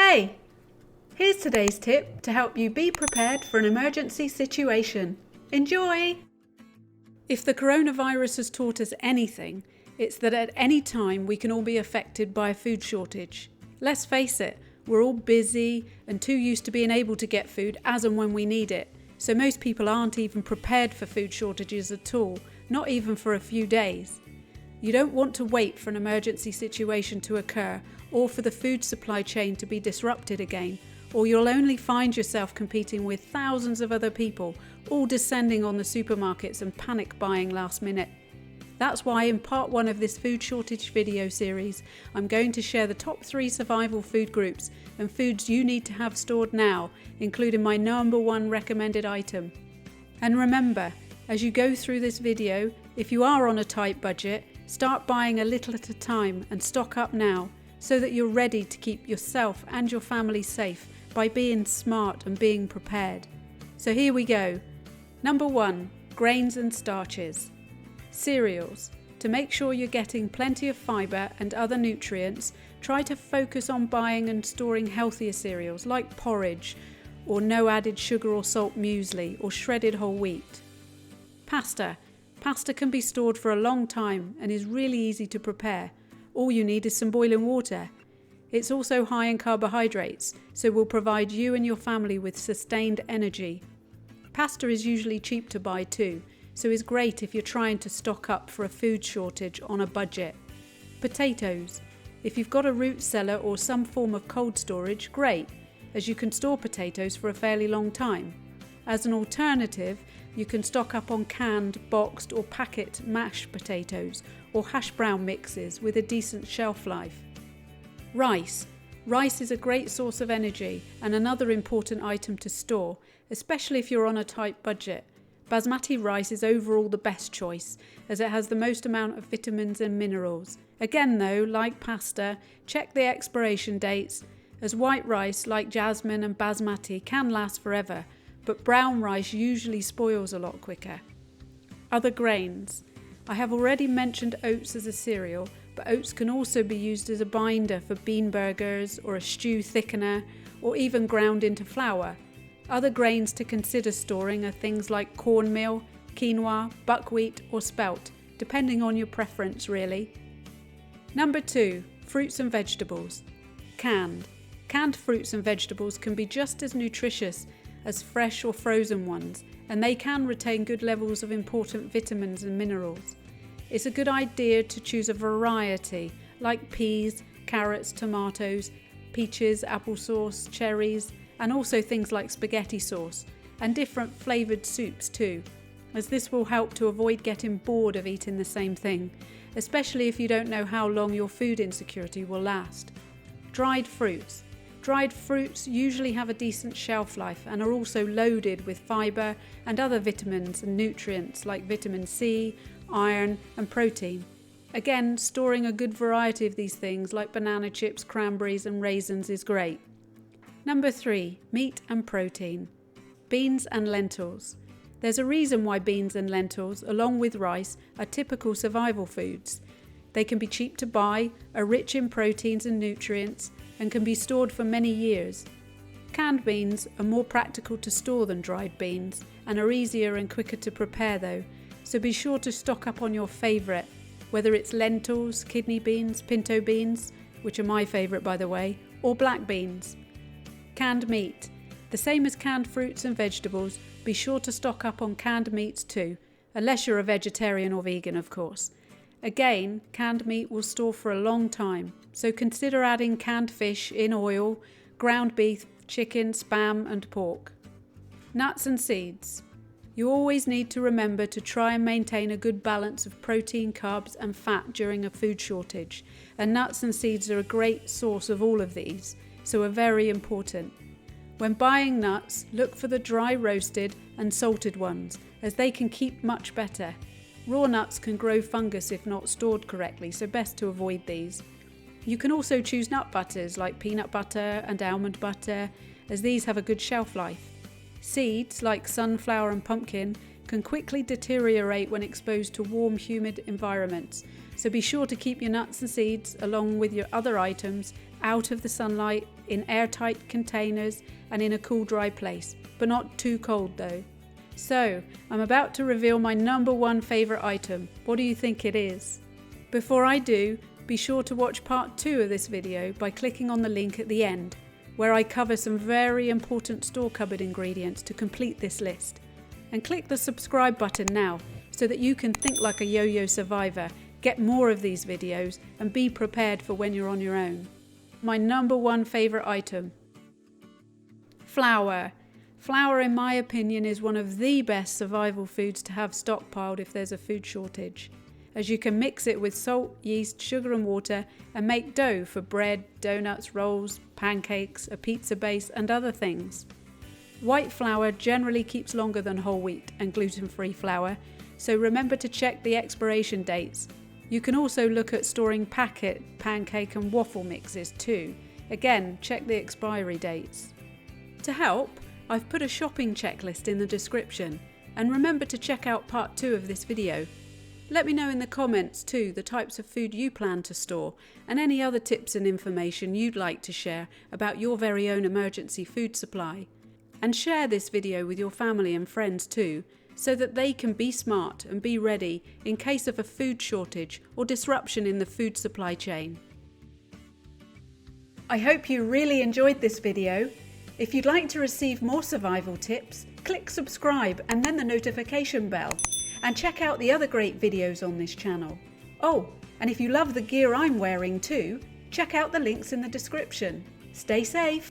Hey! Here's today's tip to help you be prepared for an emergency situation. Enjoy! If the coronavirus has taught us anything, it's that at any time we can all be affected by a food shortage. Let's face it, we're all busy and too used to being able to get food as and when we need it. So most people aren't even prepared for food shortages at all, not even for a few days. You don't want to wait for an emergency situation to occur or for the food supply chain to be disrupted again, or you'll only find yourself competing with thousands of other people, all descending on the supermarkets and panic buying last minute. That's why in part 1 of this food shortage video series, I'm going to share the top 3 survival food groups and foods you need to have stored now, including my number 1 recommended item. And remember, as you go through this video, if you are on a tight budget, start buying a little at a time and stock up now so that you're ready to keep yourself and your family safe by being smart and being prepared. So here we go. Number 1, grains and starches. Cereals. To make sure you're getting plenty of fibre and other nutrients, try to focus on buying and storing healthier cereals like porridge or no added sugar or salt muesli or shredded whole wheat. Pasta. Pasta can be stored for a long time and is really easy to prepare. All you need is some boiling water. It's also high in carbohydrates, so will provide you and your family with sustained energy. Pasta is usually cheap to buy too, so is great if you're trying to stock up for a food shortage on a budget. Potatoes. If you've got a root cellar or some form of cold storage, great, as you can store potatoes for a fairly long time. As an alternative, you can stock up on canned, boxed or packet mashed potatoes or hash brown mixes with a decent shelf life. Rice. Rice is a great source of energy and another important item to store, especially if you're on a tight budget. Basmati rice is overall the best choice, as it has the most amount of vitamins and minerals. Again though, like pasta, check the expiration dates, as white rice, like jasmine and basmati, can last forever, but brown rice usually spoils a lot quicker. Other grains. I have already mentioned oats as a cereal, but oats can also be used as a binder for bean burgers or a stew thickener, or even ground into flour. Other grains to consider storing are things like cornmeal, quinoa, buckwheat or spelt, depending on your preference really. Number 2, fruits and vegetables. Canned. Canned fruits and vegetables can be just as nutritious as fresh or frozen ones, and they can retain good levels of important vitamins and minerals. It's a good idea to choose a variety, like peas, carrots, tomatoes, peaches, applesauce, cherries, and also things like spaghetti sauce, and different flavoured soups too, as this will help to avoid getting bored of eating the same thing, especially if you don't know how long your food insecurity will last. Dried fruits. Dried fruits usually have a decent shelf life and are also loaded with fibre and other vitamins and nutrients like vitamin C, iron and protein. Again, storing a good variety of these things like banana chips, cranberries and raisins is great. Number 3, meat and protein. Beans and lentils. There's a reason why beans and lentils, along with rice, are typical survival foods. They can be cheap to buy, are rich in proteins and nutrients, and can be stored for many years. Canned beans are more practical to store than dried beans, and are easier and quicker to prepare though, so be sure to stock up on your favourite, whether it's lentils, kidney beans, pinto beans, which are my favourite by the way, or black beans. Canned meat. The same as canned fruits and vegetables, be sure to stock up on canned meats too, unless you're a vegetarian or vegan of course. Again, canned meat will store for a long time, so consider adding canned fish in oil, ground beef, chicken, spam and pork. Nuts and seeds. You always need to remember to try and maintain a good balance of protein, carbs and fat during a food shortage, and nuts and seeds are a great source of all of these, so are very important. When buying nuts, look for the dry roasted and salted ones, as they can keep much better. Raw nuts can grow fungus if not stored correctly, so best to avoid these. You can also choose nut butters like peanut butter and almond butter, as these have a good shelf life. Seeds like sunflower and pumpkin can quickly deteriorate when exposed to warm, humid environments, so be sure to keep your nuts and seeds, along with your other items, out of the sunlight in airtight containers and in a cool, dry place, but not too cold though. So, I'm about to reveal my #1 favourite item. What do you think it is? Before I do, be sure to watch part 2 of this video by clicking on the link at the end, where I cover some very important store cupboard ingredients to complete this list. And click the subscribe button now so that you can think like a yo-yo survivor, get more of these videos and be prepared for when you're on your own. My #1 favourite item. Flour. Flour, in my opinion, is one of the best survival foods to have stockpiled if there's a food shortage, as you can mix it with salt, yeast, sugar and water and make dough for bread, donuts, rolls, pancakes, a pizza base and other things. White flour generally keeps longer than whole wheat and gluten-free flour, so remember to check the expiration dates. You can also look at storing packet, pancake and waffle mixes too. Again, check the expiry dates. To help, I've put a shopping checklist in the description, and remember to check out part 2 of this video. Let me know in the comments too the types of food you plan to store and any other tips and information you'd like to share about your very own emergency food supply. And share this video with your family and friends too, so that they can be smart and be ready in case of a food shortage or disruption in the food supply chain. I hope you really enjoyed this video. If you'd like to receive more survival tips, click subscribe and then the notification bell. And check out the other great videos on this channel. Oh, and if you love the gear I'm wearing too, check out the links in the description. Stay safe!